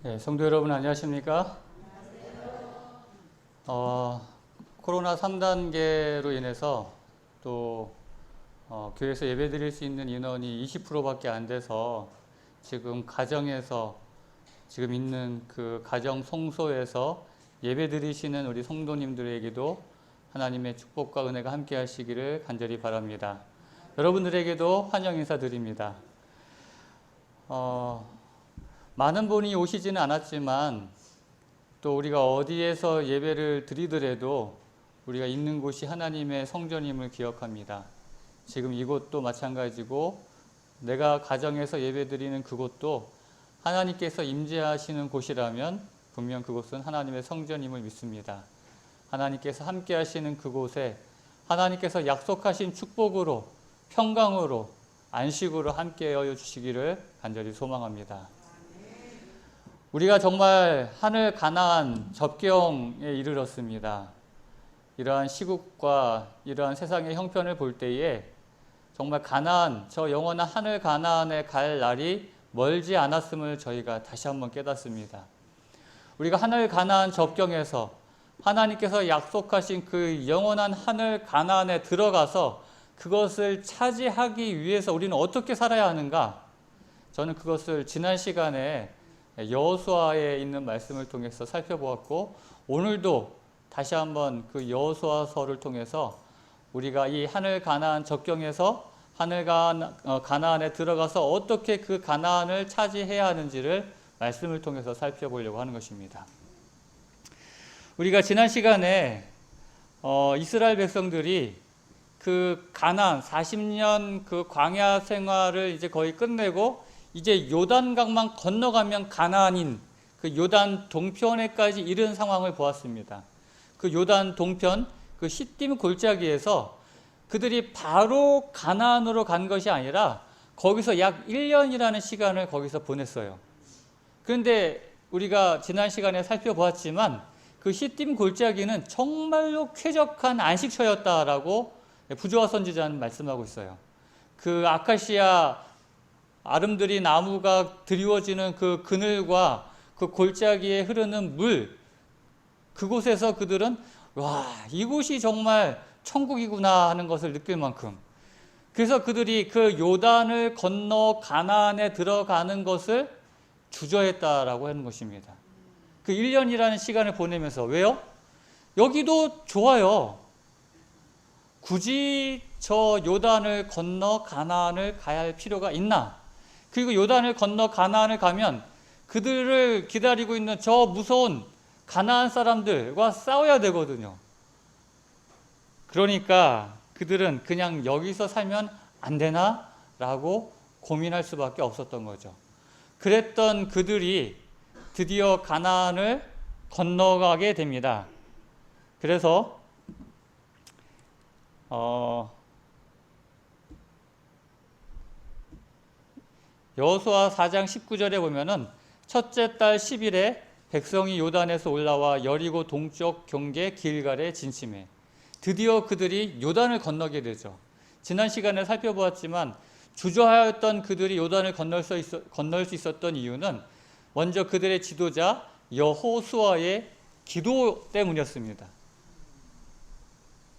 네, 성도 여러분 안녕하십니까? 코로나 3단계로 인해서 또 교회에서 예배 드릴 수 있는 인원이 20%밖에 안 돼서 지금 가정에서 지금 있는 그 가정 성소에서 예배 드리시는 우리 성도님들에게도 하나님의 축복과 은혜가 함께 하시기를 간절히 바랍니다. 여러분들에게도 환영 인사드립니다. 많은 분이 오시지는 않았지만 또 우리가 어디에서 예배를 드리더라도 우리가 있는 곳이 하나님의 성전임을 기억합니다. 지금 이곳도 마찬가지고 내가 가정에서 예배 드리는 그곳도 하나님께서 임재하시는 곳이라면 분명 그곳은 하나님의 성전임을 믿습니다. 하나님께서 함께 하시는 그곳에 하나님께서 약속하신 축복으로 평강으로 안식으로 함께하여 주시기를 간절히 소망합니다. 우리가 정말 하늘 가나안 접경에 이르렀습니다. 이러한 시국과 이러한 세상의 형편을 볼 때에 정말 가나안, 저 영원한 하늘 가나안에 갈 날이 멀지 않았음을 저희가 다시 한번 깨닫습니다. 우리가 하늘 가나안 접경에서 하나님께서 약속하신 그 영원한 하늘 가나안에 들어가서 그것을 차지하기 위해서 우리는 어떻게 살아야 하는가? 저는 그것을 지난 시간에 여호수아에 있는 말씀을 통해서 살펴보았고 오늘도 다시 한번 그 여호수아서를 통해서 우리가 이 하늘 가나안 접경에서 하늘 가나안에 들어가서 어떻게 그 가나안을 차지해야 하는지를 말씀을 통해서 살펴보려고 하는 것입니다. 우리가 지난 시간에 이스라엘 백성들이 그 가나안 40년 그 광야 생활을 이제 거의 끝내고 이제 요단강만 건너가면 가나안인 그 요단 동편에까지 이른 상황을 보았습니다. 그 요단 동편 그 시딤 골짜기에서 그들이 바로 가나안으로 간 것이 아니라 거기서 약 1년이라는 시간을 거기서 보냈어요. 그런데 우리가 지난 시간에 살펴보았지만 그 시딤 골짜기는 정말로 쾌적한 안식처였다라고 부조화 선지자는 말씀하고 있어요. 그 아카시아 아름드리 나무가 드리워지는 그 그늘과 그 골짜기에 흐르는 물, 그곳에서 그들은 와, 이곳이 정말 천국이구나 하는 것을 느낄 만큼, 그래서 그들이 그 요단을 건너 가나안에 들어가는 것을 주저했다라고 하는 것입니다. 그 1년이라는 시간을 보내면서. 왜요? 여기도 좋아요. 굳이 저 요단을 건너 가나안을 가야 할 필요가 있나? 그리고 요단을 건너 가나안을 가면 그들을 기다리고 있는 저 무서운 가나안 사람들과 싸워야 되거든요. 그러니까 그들은 그냥 여기서 살면 안 되나? 라고 고민할 수밖에 없었던 거죠. 그랬던 그들이 드디어 가나안을 건너가게 됩니다. 그래서 여호수아 4장 19절에 보면은 첫째 달 10일에 백성이 요단에서 올라와 여리고 동쪽 경계 길갈에 진침해. 드디어 그들이 요단을 건너게 되죠. 지난 시간에 살펴보았지만 주저하였던 그들이 요단을 건널 수 있었던 이유는 먼저 그들의 지도자 여호수아의 기도 때문이었습니다.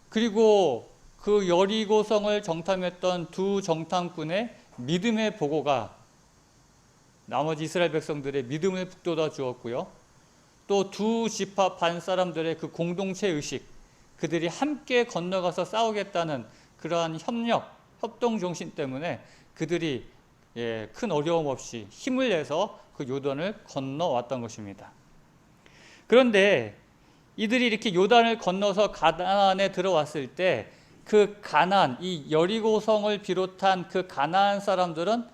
그리고 그 여리고성을 정탐했던 두 정탐꾼의 믿음의 보고가 나머지 이스라엘 백성들의 믿음을 북돋아 주었고요. 또 두 지파 반 사람들의 그 공동체 의식, 그들이 함께 건너가서 싸우겠다는 그러한 협동 정신 때문에 그들이 큰 어려움 없이 힘을 내서 그 요단을 건너왔던 것입니다. 그런데 이들이 이렇게 요단을 건너서 가나안에 들어왔을 때 그 가나안, 이 여리고성을 비롯한 그 가나안 사람들은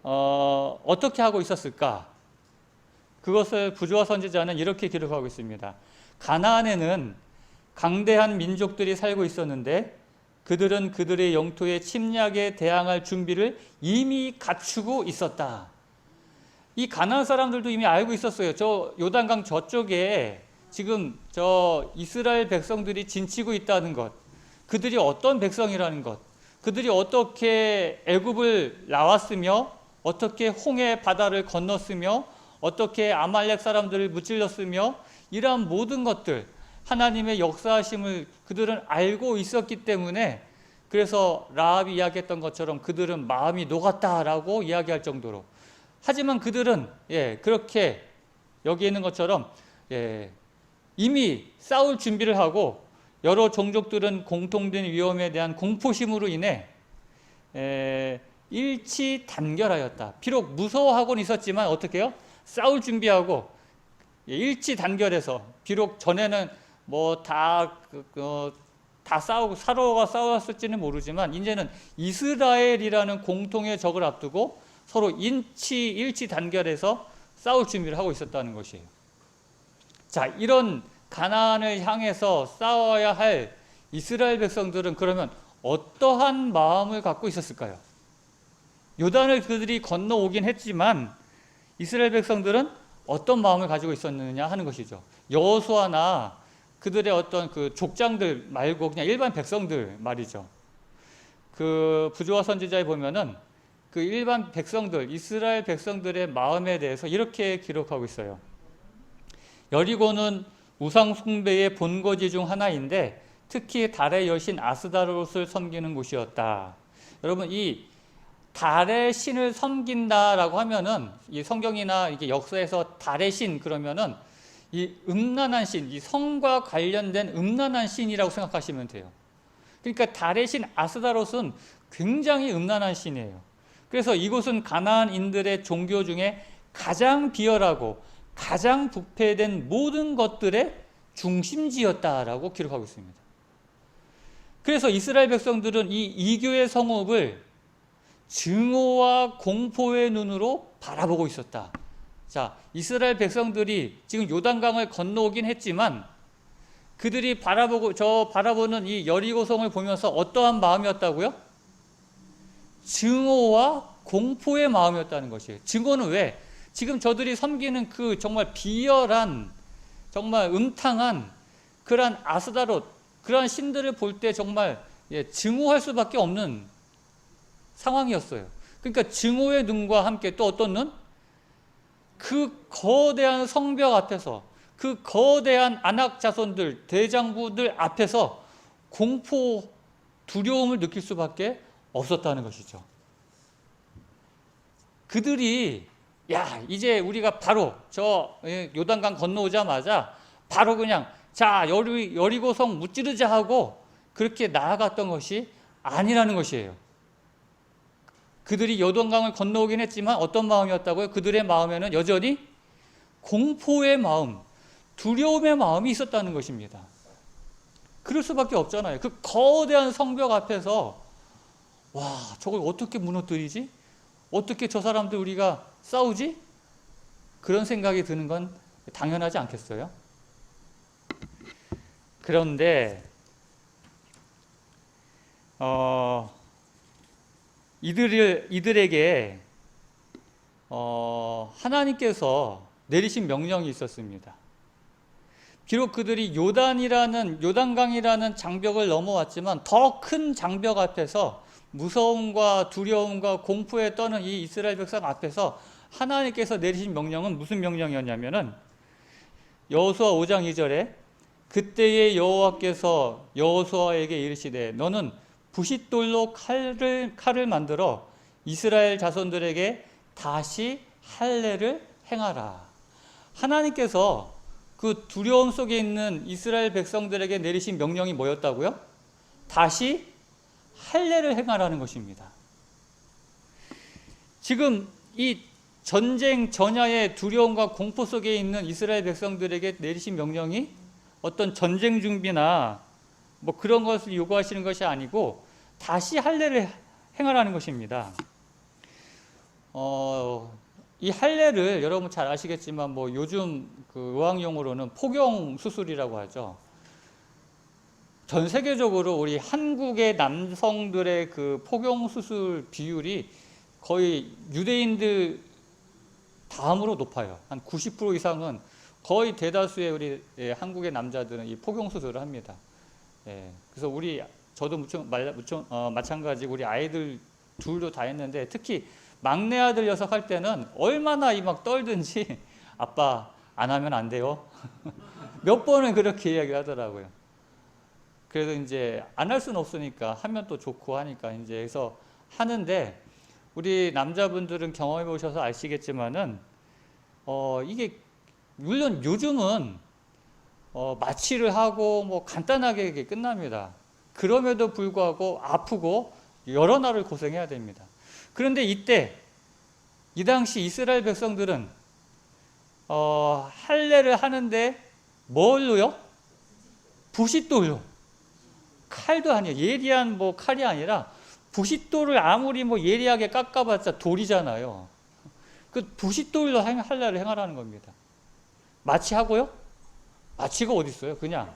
어떻게 하고 있었을까? 그것을 부조화 선지자는 이렇게 기록하고 있습니다. 가나안에는 강대한 민족들이 살고 있었는데 그들은 그들의 영토의 침략에 대항할 준비를 이미 갖추고 있었다. 이 가나안 사람들도 이미 알고 있었어요. 저 요단강 저쪽에 지금 저 이스라엘 백성들이 진치고 있다는 것, 그들이 어떤 백성이라는 것, 그들이 어떻게 애굽을 나왔으며 어떻게 홍해 바다를 건넜으며 어떻게 아말렉 사람들을 무찔렀으며 이러한 모든 것들 하나님의 역사하심을 그들은 알고 있었기 때문에 그래서 라합이 이야기했던 것처럼 그들은 마음이 녹았다라고 이야기할 정도로 하지만 그들은 그렇게 여기 있는 것처럼 이미 싸울 준비를 하고 여러 종족들은 공통된 위험에 대한 공포심으로 인해 일치 단결하였다. 비록 무서워하고는 있었지만 어떻게 해요? 싸울 준비하고 일치 단결해서 비록 전에는 뭐 다 싸우고 서로가 싸웠을지는 모르지만 이제는 이스라엘이라는 공통의 적을 앞두고 서로 일치 단결해서 싸울 준비를 하고 있었다는 것이에요. 자, 이런 가나안을 향해서 싸워야 할 이스라엘 백성들은 그러면 어떠한 마음을 갖고 있었을까요? 요단을 그들이 건너오긴 했지만 이스라엘 백성들은 어떤 마음을 가지고 있었느냐 하는 것이죠. 여호수아나 그들의 어떤 그 족장들 말고 그냥 일반 백성들 말이죠. 그 부조와 선지자에 보면은 그 일반 백성들, 이스라엘 백성들의 마음에 대해서 이렇게 기록하고 있어요. 여리고는 우상 숭배의 본거지 중 하나인데 특히 달의 여신 아스다롯을 섬기는 곳이었다. 여러분, 이 달의 신을 섬긴다라고 하면은 이 성경이나 이게 역사에서 달의 신 그러면은 이 음란한 신, 이 성과 관련된 음란한 신이라고 생각하시면 돼요. 그러니까 달의 신 아스다롯은 굉장히 음란한 신이에요. 그래서 이곳은 가나안인들의 종교 중에 가장 비열하고 가장 부패된 모든 것들의 중심지였다라고 기록하고 있습니다. 그래서 이스라엘 백성들은 이 이교의 성읍을 증오와 공포의 눈으로 바라보고 있었다. 자, 이스라엘 백성들이 지금 요단강을 건너오긴 했지만 그들이 바라보는 이 여리고성을 보면서 어떠한 마음이었다고요? 증오와 공포의 마음이었다는 것이에요. 증오는 왜? 지금 저들이 섬기는 그 정말 비열한, 정말 음탕한 그러한 아스다롯, 그러한 신들을 볼 때 정말 증오할 수밖에 없는 상황이었어요. 그러니까 증오의 눈과 함께 또 어떤 눈? 그 거대한 성벽 앞에서, 그 거대한 안악 자손들, 대장부들 앞에서 공포, 두려움을 느낄 수밖에 없었다는 것이죠. 그들이 이제 우리가 바로 저 요단강 건너오자마자 바로 그냥 자 여리고성 무찌르자 하고 그렇게 나아갔던 것이 아니라는 것이에요. 그들이 요단강을 건너오긴 했지만 어떤 마음이었다고요? 그들의 마음에는 여전히 공포의 마음, 두려움의 마음이 있었다는 것입니다. 그럴 수밖에 없잖아요. 그 거대한 성벽 앞에서 저걸 어떻게 무너뜨리지? 어떻게 저 사람들 우리가 싸우지? 그런 생각이 드는 건 당연하지 않겠어요? 그런데 이들에게 하나님께서 내리신 명령이 있었습니다. 비록 그들이 요단강이라는 장벽을 넘어왔지만 더 큰 장벽 앞에서 무서움과 두려움과 공포에 떠는 이 이스라엘 백성 앞에서 하나님께서 내리신 명령은 무슨 명령이었냐면은 여호수아 5장 2절에 그때의 여호와께서 여호수아에게 이르시되 너는 부싯돌로 칼을 만들어 이스라엘 자손들에게 다시 할례를 행하라. 하나님께서 그 두려움 속에 있는 이스라엘 백성들에게 내리신 명령이 뭐였다고요? 다시 할례를 행하라는 것입니다. 지금 이 전쟁 전야의 두려움과 공포 속에 있는 이스라엘 백성들에게 내리신 명령이 어떤 전쟁 준비나 뭐 그런 것을 요구하시는 것이 아니고 다시 할례를 행하라는 것입니다. 이 할례를 여러분 잘 아시겠지만 뭐 요즘 그 의학용어로는 포경 수술이라고 하죠. 전 세계적으로 우리 한국의 남성들의 그 포경 수술 비율이 거의 유대인들 다음으로 높아요. 한 90% 이상은 거의 대다수의 우리 한국의 남자들은 이 포경 수술을 합니다. 그래서 저도 마찬가지 우리 아이들 둘도 다 했는데 특히 막내 아들 녀석 할 때는 얼마나 이 막 떨든지 아빠 안 하면 안 돼요. 몇 번은 그렇게 이야기하더라고요. 그래서 이제 안 할 수는 없으니까 하면 또 좋고 하니까 이제 그래서 하는데 우리 남자분들은 경험해 보셔서 아시겠지만은 이게 물론 요즘은 마취를 하고 뭐 간단하게 이게 끝납니다. 그럼에도 불구하고 아프고 여러 날을 고생해야 됩니다. 그런데 이때 이 당시 이스라엘 백성들은 할례를 하는데 뭘로요? 부싯돌로. 칼도 아니에요. 예리한 뭐 칼이 아니라 부싯돌을 아무리 뭐 예리하게 깎아봤자 돌이잖아요. 그 부싯돌로 할례를 행하라는 겁니다. 마취하고요? 마취가 어디 있어요? 그냥.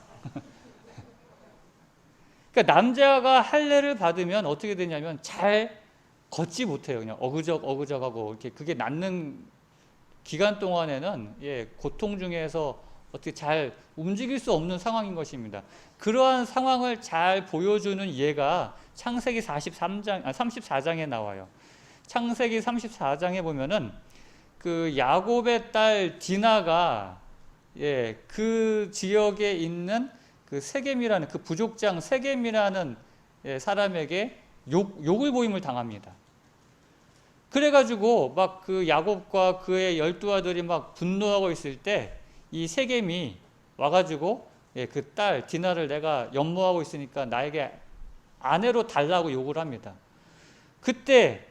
그러니까 남자가 할례를 받으면 어떻게 되냐면 잘 걷지 못해요. 그냥 어그적하고 이렇게 그게 낫는 기간 동안에는 고통 중에서 어떻게 잘 움직일 수 없는 상황인 것입니다. 그러한 상황을 잘 보여주는 예가 창세기 34장에 나와요. 창세기 34장에 보면은 그 야곱의 딸 디나가 그 지역에 있는 그 세겜이라는 그 부족장 세겜이라는 사람에게 욕을 보임을 당합니다. 그래가지고 막 그 야곱과 그의 12아들이 막 분노하고 있을 때 이 세겜이 와가지고 그 딸 디나를 내가 연모하고 있으니까 나에게 아내로 달라고 요구를 합니다. 그때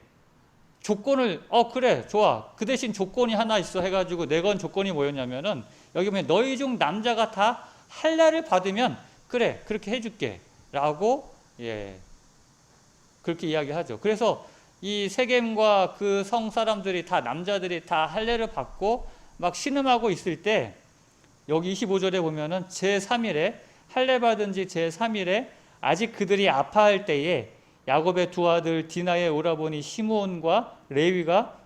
조건을 그래 좋아 그 대신 조건이 하나 있어 해가지고 내건 조건이 뭐였냐면은 여기 보면 너희 중 남자가 다 할례를 받으면 그래 그렇게 해줄게 라고 그렇게 이야기하죠. 그래서 이 세겜과 그 성 사람들이 다 남자들이 다 할례를 받고 막 신음하고 있을 때 여기 25절에 보면은 제3일에 할례 받은 지 제3일에 아직 그들이 아파할 때에 야곱의 두 아들 디나의 오라버니 시므온과 레위가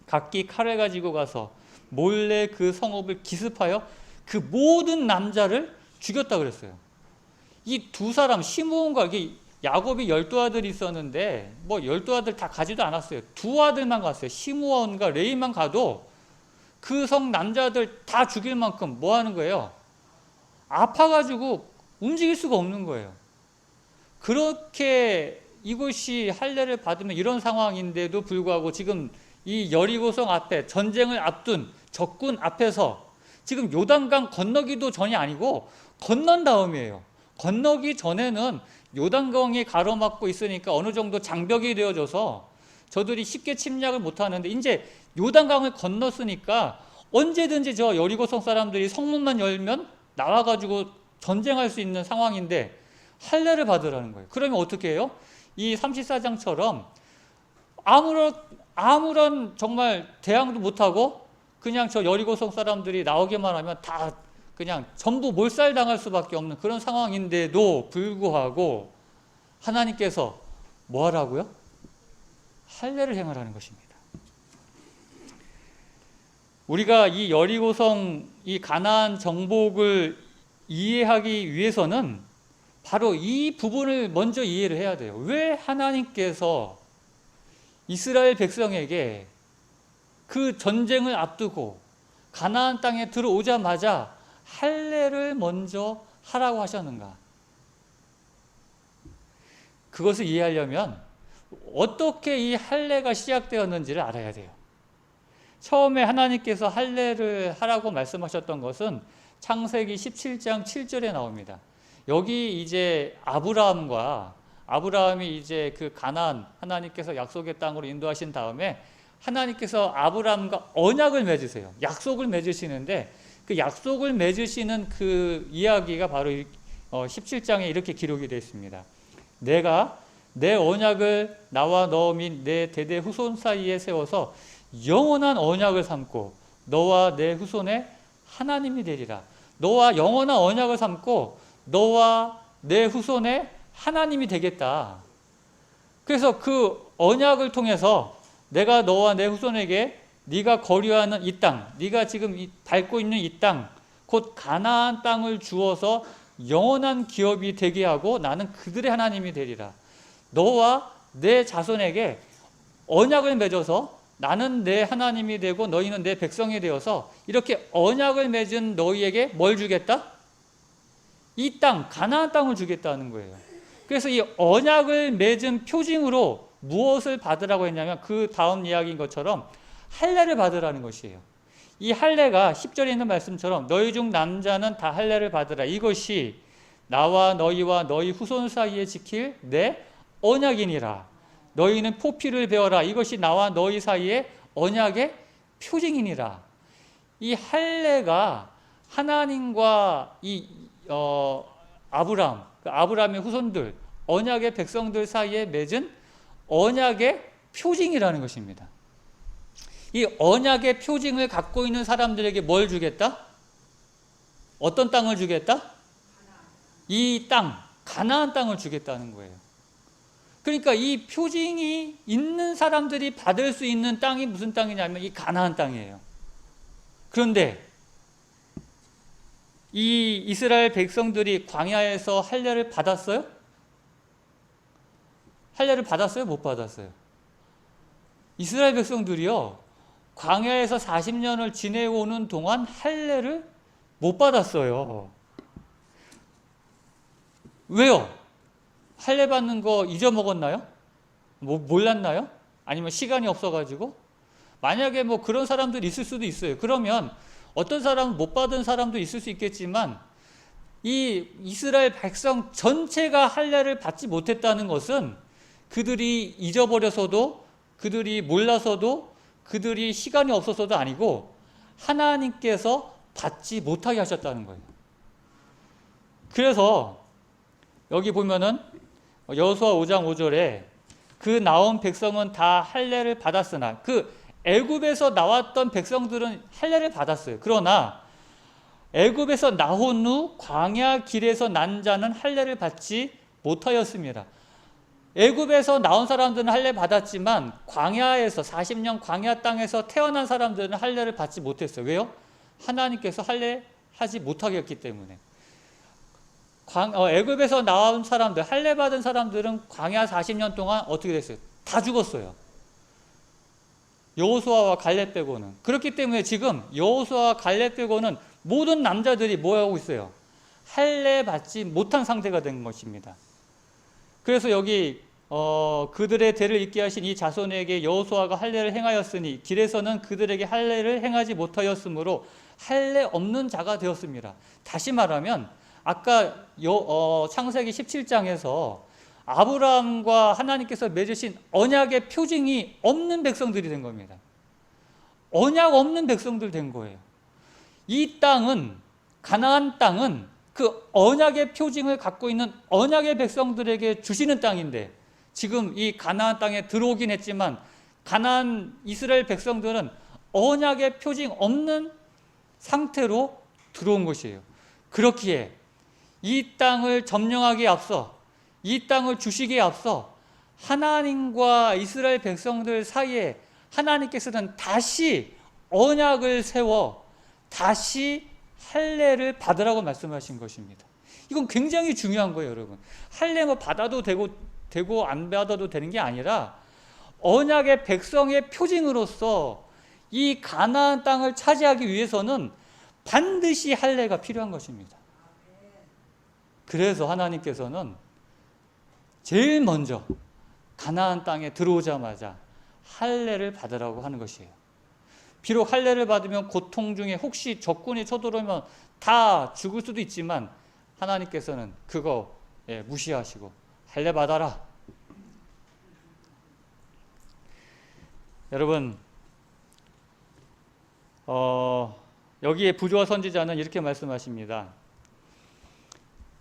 각기 칼을 가지고 가서 몰래 그 성읍을 기습하여 그 모든 남자를 죽였다 그랬어요. 이 두 사람 시므온과 이게 야곱이 12아들이 있었는데 뭐 12아들 다 가지도 않았어요. 두 아들만 갔어요. 시므온과 레위만 가도 그 성 남자들 다 죽일 만큼 뭐 하는 거예요? 아파가지고 움직일 수가 없는 거예요. 그렇게 이곳이 할례를 받으면 이런 상황인데도 불구하고 지금 이 여리고성 앞에 전쟁을 앞둔 적군 앞에서 지금 요단강 건너기도 전이 아니고 건넌 다음이에요. 건너기 전에는 요단강이 가로막고 있으니까 어느 정도 장벽이 되어져서 저들이 쉽게 침략을 못하는데 이제 요단강을 건넜으니까 언제든지 저 여리고성 사람들이 성문만 열면 나와가지고 전쟁할 수 있는 상황인데 할례를 받으라는 거예요. 그러면 어떻게 해요? 이 34장처럼 아무런 정말 대항도 못하고 그냥 저 여리고성 사람들이 나오기만 하면 다 그냥 전부 몰살당할 수밖에 없는 그런 상황인데도 불구하고 하나님께서 뭐 하라고요? 할례를 행하라는 것입니다. 우리가 이 여리고성 이 가나안 정복을 이해하기 위해서는 바로 이 부분을 먼저 이해를 해야 돼요. 왜 하나님께서 이스라엘 백성에게 그 전쟁을 앞두고 가나안 땅에 들어오자마자 할례를 먼저 하라고 하셨는가? 그것을 이해하려면 어떻게 이 할례가 시작되었는지를 알아야 돼요. 처음에 하나님께서 할례를 하라고 말씀하셨던 것은 창세기 17장 7절에 나옵니다. 여기 이제 아브라함이 이제 그 가나안 하나님께서 약속의 땅으로 인도하신 다음에 하나님께서 아브라함과 언약을 맺으세요. 약속을 맺으시는데 그 약속을 맺으시는 그 이야기가 바로 17장에 이렇게 기록이 되어 있습니다. 내가 내 언약을 나와 너 및 내 대대 후손 사이에 세워서 영원한 언약을 삼고 너와 내 후손의 하나님이 되리라. 너와 영원한 언약을 삼고 너와 내 후손의 하나님이 되겠다. 그래서 그 언약을 통해서 내가 너와 내 후손에게 네가 거류하는 이 땅, 네가 지금 밟고 있는 이 땅, 곧 가나안 땅을 주어서 영원한 기업이 되게 하고 나는 그들의 하나님이 되리라. 너와 내 자손에게 언약을 맺어서 나는 내 하나님이 되고 너희는 내 백성이 되어서 이렇게 언약을 맺은 너희에게 뭘 주겠다? 이 땅, 가나안 땅을 주겠다는 거예요. 그래서 이 언약을 맺은 표징으로 무엇을 받으라고 했냐면 그 다음 이야기인 것처럼 할례를 받으라는 것이에요. 이 할례가 10절에 있는 말씀처럼 너희 중 남자는 다 할례를 받으라. 이것이 나와 너희와 너희 후손 사이에 지킬 내 언약이니라. 너희는 포피를 베어라. 이것이 나와 너희 사이에 언약의 표징이니라. 이 할례가 하나님과 아브라함의 후손들, 언약의 백성들 사이에 맺은 언약의 표징이라는 것입니다. 이 언약의 표징을 갖고 있는 사람들에게 뭘 주겠다? 어떤 땅을 주겠다? 이 땅, 가나안 땅을 주겠다는 거예요. 그러니까 이 표징이 있는 사람들이 받을 수 있는 땅이 무슨 땅이냐면 이 가나안 땅이에요. 그런데 이 이스라엘 백성들이 광야에서 할례를 받았어요? 할례를 받았어요? 못 받았어요? 이스라엘 백성들이요, 광야에서 40년을 지내오는 동안 할례를 못 받았어요. 왜요? 할례 받는 거 잊어먹었나요? 몰랐나요? 아니면 시간이 없어가지고? 만약에 그런 사람들이 있을 수도 있어요. 그러면 어떤 사람은 못 받은 사람도 있을 수 있겠지만 이 이스라엘 백성 전체가 할례를 받지 못했다는 것은 그들이 잊어버려서도, 그들이 몰라서도, 그들이 시간이 없어서도 아니고 하나님께서 받지 못하게 하셨다는 거예요. 그래서 여기 보면은 여호수아 5장 5절에 그 나온 백성은 다 할례를 받았으나, 그 애굽에서 나왔던 백성들은 할례를 받았어요. 그러나 애굽에서 나온 후 광야 길에서 난 자는 할례를 받지 못하였습니다. 애굽에서 나온 사람들은 할례 받았지만 광야에서 40년 광야 땅에서 태어난 사람들은 할례를 받지 못했어요. 왜요? 하나님께서 할례하지 못하게 했기 때문에. 애굽에서 나온 사람들, 할례 받은 사람들은 광야 40년 동안 어떻게 됐어요? 다 죽었어요. 여호수아와 갈렙 빼고는. 그렇기 때문에 지금 여호수아와 갈렙 빼고는 모든 남자들이 뭐 하고 있어요? 할례 받지 못한 상태가 된 것입니다. 그래서 여기 그들의 대를 잇게 하신 이 자손에게 여호수아가 할례를 행하였으니 길에서는 그들에게 할례를 행하지 못하였으므로 할례 없는 자가 되었습니다. 다시 말하면 아까 창세기 17장에서 아브라함과 하나님께서 맺으신 언약의 표징이 없는 백성들이 된 겁니다. 언약 없는 백성들 된 거예요. 이 땅은, 가나안 땅은 그 언약의 표징을 갖고 있는 언약의 백성들에게 주시는 땅인데, 지금 이 가나안 땅에 들어오긴 했지만 가나안 이스라엘 백성들은 언약의 표징 없는 상태로 들어온 것이에요. 그렇기에 이 땅을 점령하기에 앞서, 이 땅을 주시기에 앞서 하나님과 이스라엘 백성들 사이에 하나님께서는 다시 언약을 세워 다시 할례를 받으라고 말씀하신 것입니다. 이건 굉장히 중요한 거예요, 여러분. 할례 받아도 되고 안 받아도 되는 게 아니라 언약의 백성의 표징으로서 이 가나안 땅을 차지하기 위해서는 반드시 할례가 필요한 것입니다. 그래서 하나님께서는 제일 먼저 가나안 땅에 들어오자마자 할례를 받으라고 하는 것이에요. 비록 할례를 받으면 고통 중에 혹시 적군이 쳐들어오면 다 죽을 수도 있지만 하나님께서는 그거 무시하시고 할례 받아라. 여러분, 여기에 부조와 선지자는 이렇게 말씀하십니다.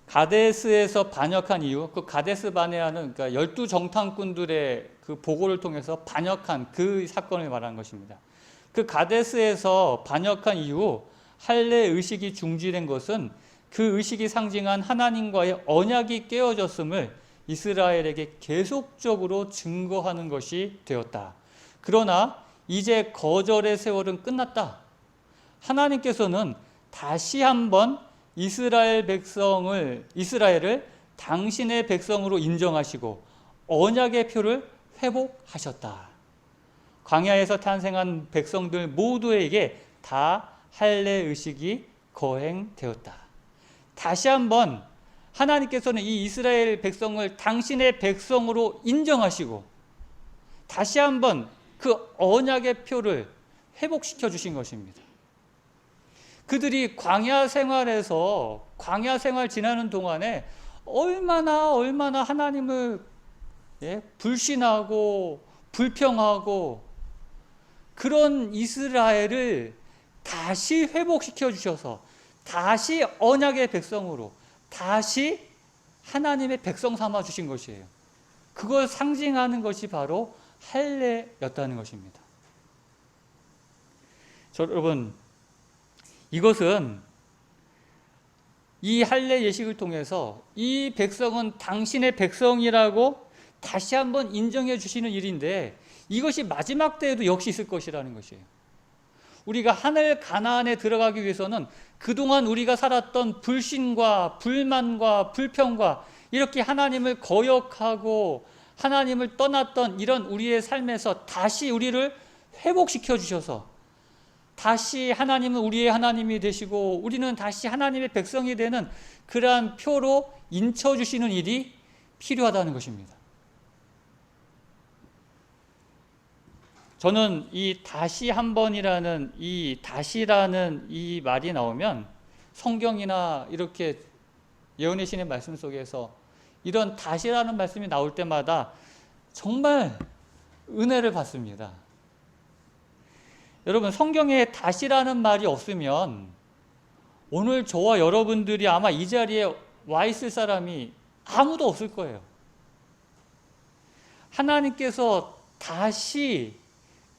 가데스에서 반역한 이유, 그 가데스 바네아는 그러니까 12정탐꾼들의 그 보고를 통해서 반역한 그 사건을 말하는 것입니다. 그 가데스에서 반역한 이후 할례 의식이 중지된 것은 그 의식이 상징한 하나님과의 언약이 깨어졌음을 이스라엘에게 계속적으로 증거하는 것이 되었다. 그러나 이제 거절의 세월은 끝났다. 하나님께서는 다시 한번 이스라엘을 당신의 백성으로 인정하시고 언약의 표를 회복하셨다. 광야에서 탄생한 백성들 모두에게 다 할례 의식이 거행되었다. 다시 한번 하나님께서는 이 이스라엘 백성을 당신의 백성으로 인정하시고 다시 한번 그 언약의 표를 회복시켜 주신 것입니다. 그들이 광야 생활에서 광야 생활 지나는 동안에 얼마나 하나님을 불신하고 불평하고 그런 이스라엘을 다시 회복시켜 주셔서 다시 언약의 백성으로 다시 하나님의 백성 삼아 주신 것이에요. 그걸 상징하는 것이 바로 할례였다는 것입니다. 여러분, 이것은 이 할례 예식을 통해서 이 백성은 당신의 백성이라고 다시 한번 인정해 주시는 일인데 이것이 마지막 때에도 역시 있을 것이라는 것이에요. 우리가 하늘 가나안에 들어가기 위해서는 그동안 우리가 살았던 불신과 불만과 불평과 이렇게 하나님을 거역하고 하나님을 떠났던 이런 우리의 삶에서 다시 우리를 회복시켜 주셔서 다시 하나님은 우리의 하나님이 되시고 우리는 다시 하나님의 백성이 되는 그러한 표로 인쳐주시는 일이 필요하다는 것입니다. 저는 이 다시 한 번이라는 이 다시라는 이 말이 나오면 성경이나 이렇게 예언의 신의 말씀 속에서 이런 다시라는 말씀이 나올 때마다 정말 은혜를 받습니다. 여러분, 성경에 다시라는 말이 없으면 오늘 저와 여러분들이 아마 이 자리에 와 있을 사람이 아무도 없을 거예요. 하나님께서 다시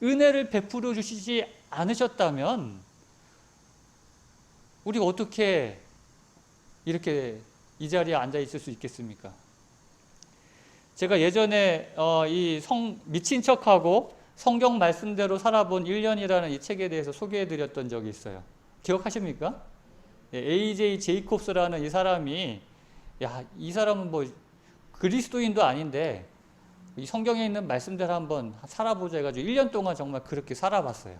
은혜를 베풀어 주시지 않으셨다면 우리가 어떻게 이렇게 이 자리에 앉아 있을 수 있겠습니까? 제가 예전에 미친 척하고 성경 말씀대로 살아본 1년이라는 이 책에 대해서 소개해 드렸던 적이 있어요. 기억하십니까? A.J. 제이콥스라는 이 사람이 이 사람은 뭐 그리스도인도 아닌데 이 성경에 있는 말씀대로 한번 살아보자 해가지고 1년 동안 정말 그렇게 살아봤어요.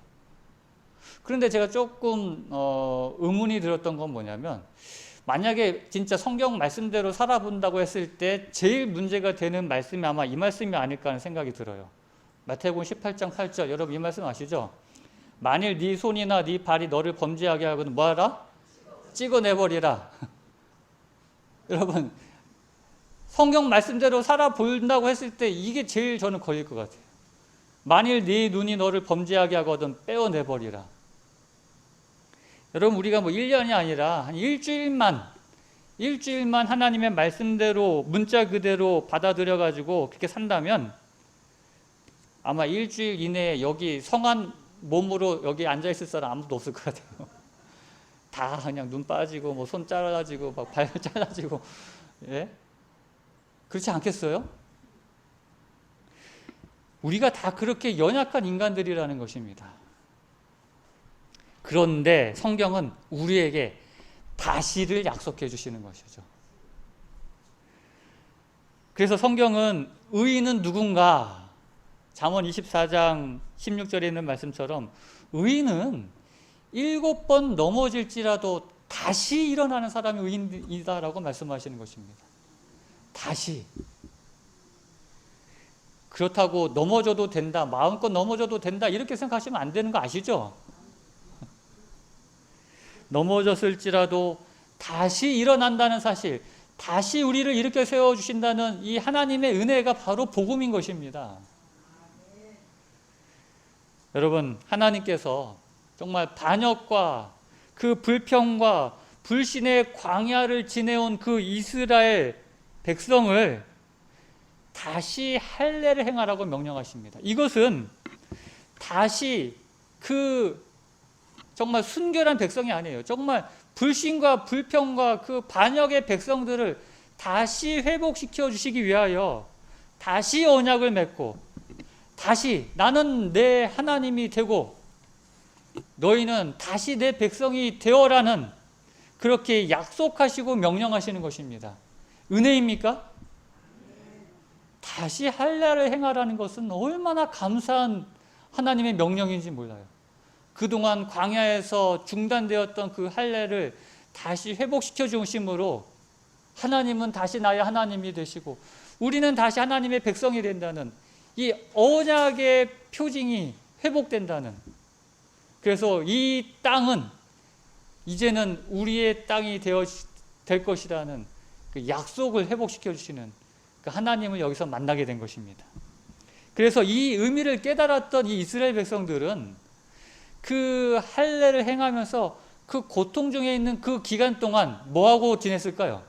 그런데 제가 조금 의문이 들었던 건 뭐냐면 만약에 진짜 성경 말씀대로 살아본다고 했을 때 제일 문제가 되는 말씀이 아마 이 말씀이 아닐까 하는 생각이 들어요. 마태복음 18장 8절 여러분 이 말씀 아시죠? 만일 네 손이나 네 발이 너를 범죄하게 하거든 뭐하라? 찍어내버리라. 여러분 성경 말씀대로 살아본다고 했을 때 이게 제일 저는 걸릴 것 같아요. 만일 네 눈이 너를 범죄하게 하거든 빼어내버리라. 여러분 우리가 뭐 1년이 아니라 한 일주일만 하나님의 말씀대로 문자 그대로 받아들여 가지고 그렇게 산다면 아마 일주일 이내에 여기 성한 몸으로 여기 앉아 있을 사람 아무도 없을 것 같아요. 다 그냥 눈 빠지고 뭐 손 잘라지고 막 발 잘라지고 예? 그렇지 않겠어요? 우리가 다 그렇게 연약한 인간들이라는 것입니다. 그런데 성경은 우리에게 다시를 약속해 주시는 것이죠. 그래서 성경은 의인은 누군가? 잠언 24장 16절에 있는 말씀처럼 의인은 7번 넘어질지라도 다시 일어나는 사람이 의인이다라고 말씀하시는 것입니다. 다시. 그렇다고 넘어져도 된다, 마음껏 넘어져도 된다 이렇게 생각하시면 안 되는 거 아시죠? 넘어졌을지라도 다시 일어난다는 사실, 다시 우리를 일으켜 세워주신다는 이 하나님의 은혜가 바로 복음인 것입니다. 여러분 하나님께서 정말 반역과 그 불평과 불신의 광야를 지내온 그 이스라엘 백성을 다시 할례를 행하라고 명령하십니다. 이것은 다시 그 정말 순결한 백성이 아니에요. 정말 불신과 불평과 그 반역의 백성들을 다시 회복시켜 주시기 위하여 다시 언약을 맺고 다시 나는 내 하나님이 되고 너희는 다시 내 백성이 되어라는 그렇게 약속하시고 명령하시는 것입니다. 은혜입니까? 다시 할례를 행하라는 것은 얼마나 감사한 하나님의 명령인지 몰라요. 그동안 광야에서 중단되었던 그 할례를 다시 회복시켜 주심으로 하나님은 다시 나의 하나님이 되시고 우리는 다시 하나님의 백성이 된다는 이 언약의 표징이 회복된다는, 그래서 이 땅은 이제는 우리의 땅이 될 것이라는 그 약속을 회복시켜 주시는 그 하나님을 여기서 만나게 된 것입니다. 그래서 이 의미를 깨달았던 이 이스라엘 백성들은 그 할례를 행하면서 그 고통 중에 있는 그 기간 동안 뭐하고 지냈을까요?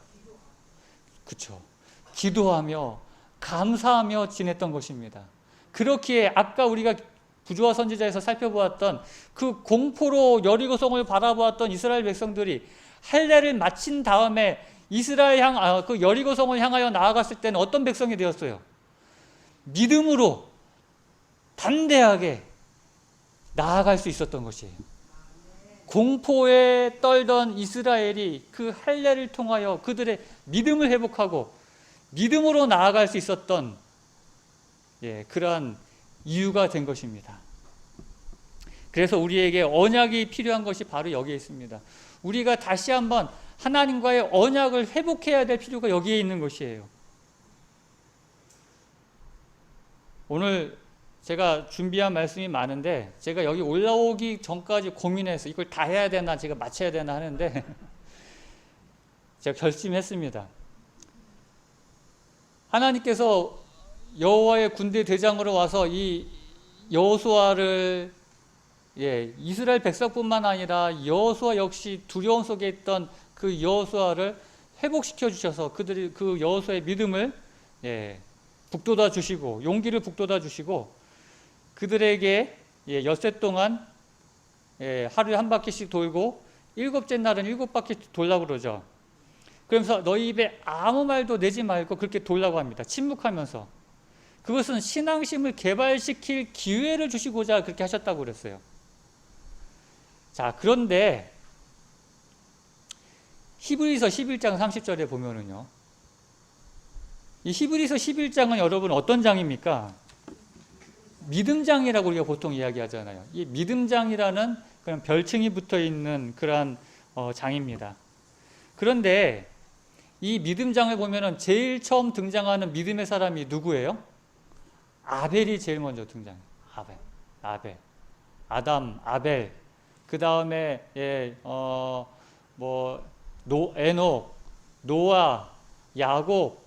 그렇죠. 기도하며 감사하며 지냈던 것입니다. 그렇기에 아까 우리가 부조와 선지자에서 살펴보았던 그 공포로 여리고성을 바라보았던 이스라엘 백성들이 할례를 마친 다음에 그 여리고성을 향하여 나아갔을 때는 어떤 백성이 되었어요? 믿음으로 담대하게 나아갈 수 있었던 것이에요. 공포에 떨던 이스라엘이 그 할례를 통하여 그들의 믿음을 회복하고 믿음으로 나아갈 수 있었던 그러한 이유가 된 것입니다. 그래서 우리에게 언약이 필요한 것이 바로 여기에 있습니다. 우리가 다시 한번 하나님과의 언약을 회복해야 될 필요가 여기에 있는 것이에요. 오늘 제가 준비한 말씀이 많은데 제가 여기 올라오기 전까지 고민해서 이걸 다 해야 되나 제가 마쳐야 되나 하는데 제가 결심했습니다. 하나님께서 여호와의 군대 대장으로 와서 이 여호수아를 이스라엘 백성뿐만 아니라 여호수아 역시 두려움 속에 있던 그 여호수아를 회복시켜 주셔서 그들이 그 여호수아의 믿음을 북돋아 주시고 용기를 북돋아 주시고 그들에게 엿새 동안 하루에 한 바퀴씩 돌고 일곱째 날은 7바퀴 돌라고 그러죠. 그러면서 너희 입에 아무 말도 내지 말고 그렇게 돌라고 합니다. 침묵하면서. 그것은 신앙심을 개발시킬 기회를 주시고자 그렇게 하셨다고 그랬어요. 자, 그런데 히브리서 11장 30절에 보면은요, 이 히브리서 11장은 여러분 어떤 장입니까? 믿음장이라고 우리가 보통 이야기하잖아요. 이 믿음장이라는 그런 별칭이 붙어 있는 그러한 장입니다. 그런데 이 믿음장을 보면은 제일 처음 등장하는 믿음의 사람이 누구예요? 아벨이 제일 먼저 등장해요. 아벨. 아담, 아벨. 그 다음에 에녹, 노아, 야곱,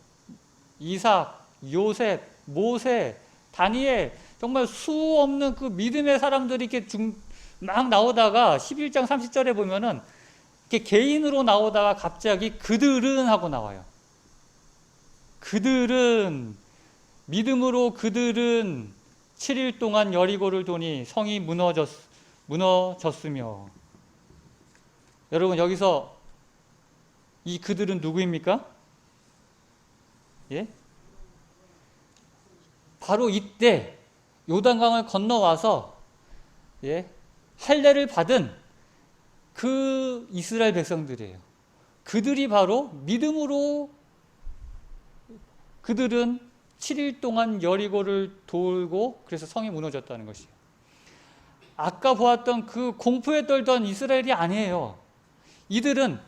이삭, 요셉, 모세, 다니엘, 정말 수 없는 그 믿음의 사람들이 이렇게 막 나오다가 11장 30절에 보면은 이렇게 개인으로 나오다가 갑자기 그들은 하고 나와요. 그들은 믿음으로 그들은 7일 동안 여리고를 도니 성이 무너졌으며. 여러분 여기서 이 그들은 누구입니까? 바로 이때 요단강을 건너와서 할례를 받은 그 이스라엘 백성들이에요. 그들이 바로 믿음으로 그들은 7일 동안 여리고를 돌고 그래서 성이 무너졌다는 것이에요. 아까 보았던 그 공포에 떨던 이스라엘이 아니에요. 이들은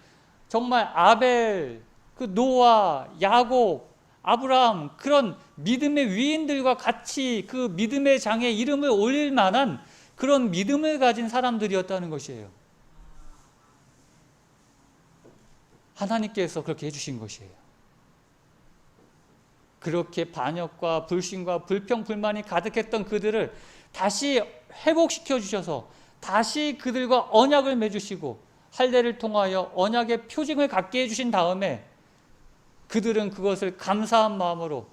정말 아벨, 그 노아, 야곱, 아브라함 그런 믿음의 위인들과 같이 그 믿음의 장에 이름을 올릴 만한 그런 믿음을 가진 사람들이었다는 것이에요. 하나님께서 그렇게 해주신 것이에요. 그렇게 반역과 불신과 불평, 불만이 가득했던 그들을 다시 회복시켜 주셔서 다시 그들과 언약을 맺으시고 할례를 통하여 언약의 표징을 갖게 해주신 다음에 그들은 그것을 감사한 마음으로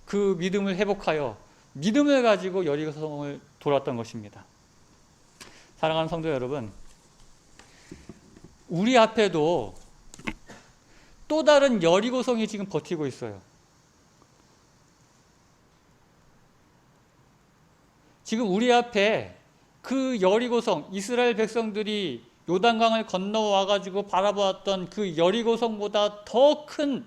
그 믿음을 회복하여 믿음을 가지고 여리고성을 돌았던 것입니다. 사랑하는 성도 여러분, 우리 앞에도 또 다른 여리고성이 지금 버티고 있어요. 지금 우리 앞에 그 여리고성, 이스라엘 백성들이 요단강을 건너와 가지고 바라보았던 그 여리고성보다 더 큰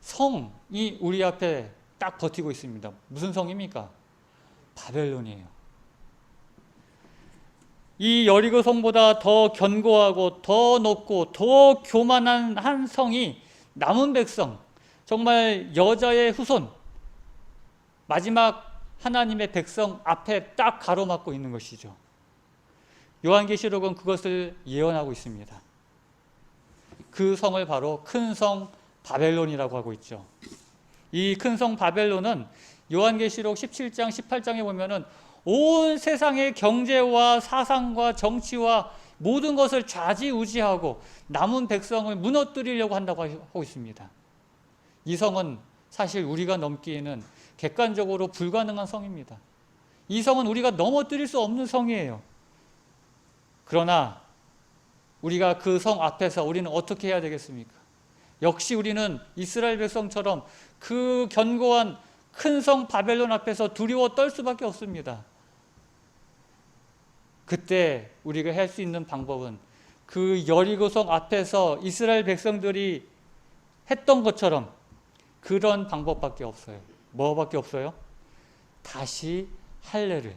성이 우리 앞에 딱 버티고 있습니다. 무슨 성입니까? 바벨론이에요. 이 여리고 성보다 더 견고하고 더 높고 더 교만한 한 성이 남은 백성, 정말 여자의 후손, 마지막 하나님의 백성 앞에 딱 가로막고 있는 것이죠. 요한계시록은 그것을 예언하고 있습니다. 그 성을 바로 큰 성 바벨론이라고 하고 있죠. 이 큰 성 바벨론은 요한계시록 17장 18장에 보면은 온 세상의 경제와 사상과 정치와 모든 것을 좌지우지하고 남은 백성을 무너뜨리려고 한다고 하고 있습니다. 이 성은 사실 우리가 넘기에는 객관적으로 불가능한 성입니다. 이 성은 우리가 넘어뜨릴 수 없는 성이에요. 그러나 우리가 그 성 앞에서 우리는 어떻게 해야 되겠습니까? 역시 우리는 이스라엘 백성처럼 그 견고한 큰 성 바벨론 앞에서 두려워 떨 수밖에 없습니다. 그때 우리가 할 수 있는 방법은 그 여리고성 앞에서 이스라엘 백성들이 했던 것처럼 그런 방법밖에 없어요. 뭐밖에 없어요? 다시 할례를,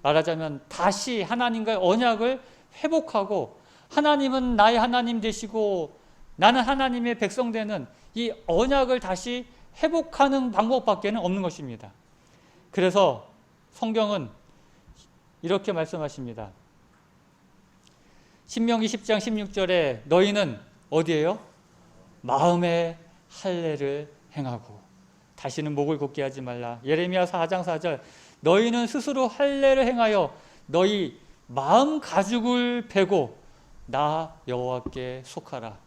말하자면 다시 하나님과의 언약을 회복하고 하나님은 나의 하나님 되시고 나는 하나님의 백성 되는 이 언약을 다시 회복하는 방법밖에는 없는 것입니다. 그래서 성경은 이렇게 말씀하십니다. 신명기 10장 16절에 너희는 어디에요? 마음의 할례를 행하고 다시는 목을 곧게 하지 말라. 예레미야 4장 4절 너희는 스스로 할례를 행하여 너희 마음 가죽을 베고 나 여호와께 속하라.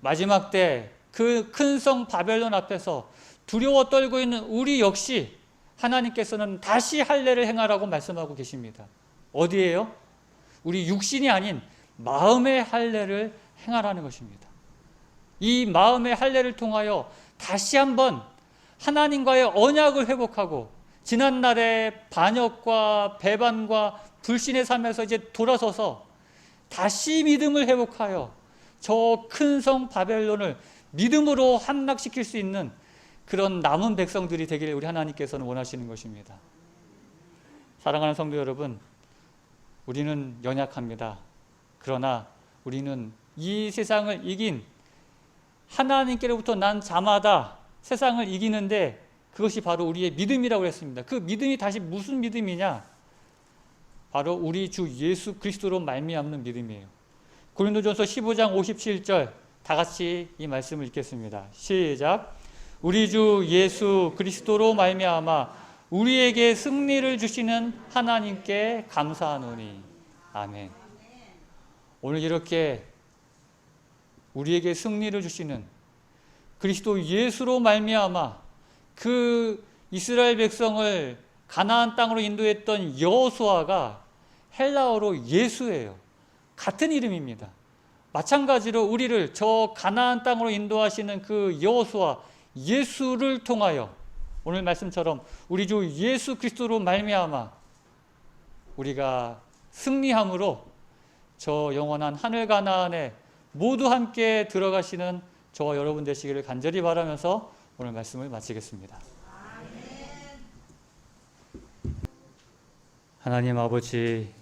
마지막 때 그 큰 성 바벨론 앞에서 두려워 떨고 있는 우리 역시 하나님께서는 다시 할례를 행하라고 말씀하고 계십니다. 어디에요? 우리 육신이 아닌 마음의 할례를 행하라는 것입니다. 이 마음의 할례를 통하여 다시 한번 하나님과의 언약을 회복하고 지난날의 반역과 배반과 불신의 삶에서 이제 돌아서서 다시 믿음을 회복하여 저 큰 성 바벨론을 믿음으로 함락시킬 수 있는 그런 남은 백성들이 되기를 우리 하나님께서는 원하시는 것입니다. 사랑하는 성도 여러분, 우리는 연약합니다. 그러나 우리는 이 세상을 이긴 하나님께로부터 난 자마다 세상을 이기는데 그것이 바로 우리의 믿음이라고 했습니다. 그 믿음이 다시 무슨 믿음이냐? 바로 우리 주 예수 그리스도로 말미암는 믿음이에요. 고린도전서 15장 57절 다 같이 이 말씀을 읽겠습니다. 시작. 우리 주 예수 그리스도로 말미암아 우리에게 승리를 주시는 하나님께 감사하노니. 아멘. 오늘 이렇게 우리에게 승리를 주시는 그리스도 예수로 말미암아 그 이스라엘 백성을 가나안 땅으로 인도했던 여호수아가 헬라어로 예수예요. 같은 이름입니다. 마찬가지로 우리를 저 가나안 땅으로 인도하시는 그 여호수아 예수를 통하여 오늘 말씀처럼 우리 주 예수 그리스도로 말미암아 우리가 승리함으로 저 영원한 하늘 가나안에 모두 함께 들어가시는 저와 여러분 되시기를 간절히 바라면서 오늘 말씀을 마치겠습니다. 하나님 아버지,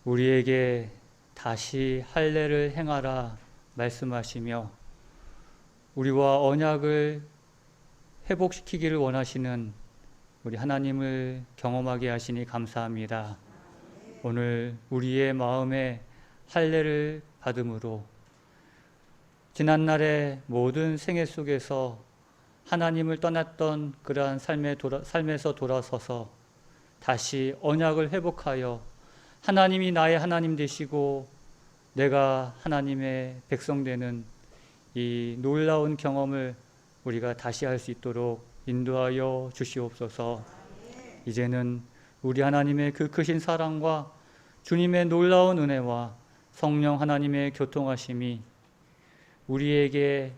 우리에게 다시 할례를 행하라 말씀하시며 우리와 언약을 회복시키기를 원하시는 우리 하나님을 경험하게 하시니 감사합니다. 오늘 우리의 마음에 할례를 받음으로 지난날의 모든 생애 속에서 하나님을 떠났던 그러한 삶에서 돌아서서 다시 언약을 회복하여 하나님이 나의 하나님 되시고 내가 하나님의 백성 되는 이 놀라운 경험을 우리가 다시 할 수 있도록 인도하여 주시옵소서. 이제는 우리 하나님의 그 크신 사랑과 주님의 놀라운 은혜와 성령 하나님의 교통하심이 우리에게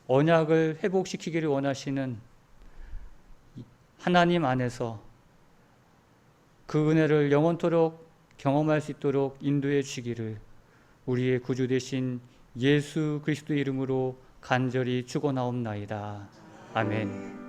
언약을 회복시키기를 원하시는 하나님 안에서 그 은혜를 영원토록 경험할 수 있도록 인도해 주시기를 우리의 구주 되신 예수 그리스도의 이름으로 간절히 축원하옵나이다. 아멘.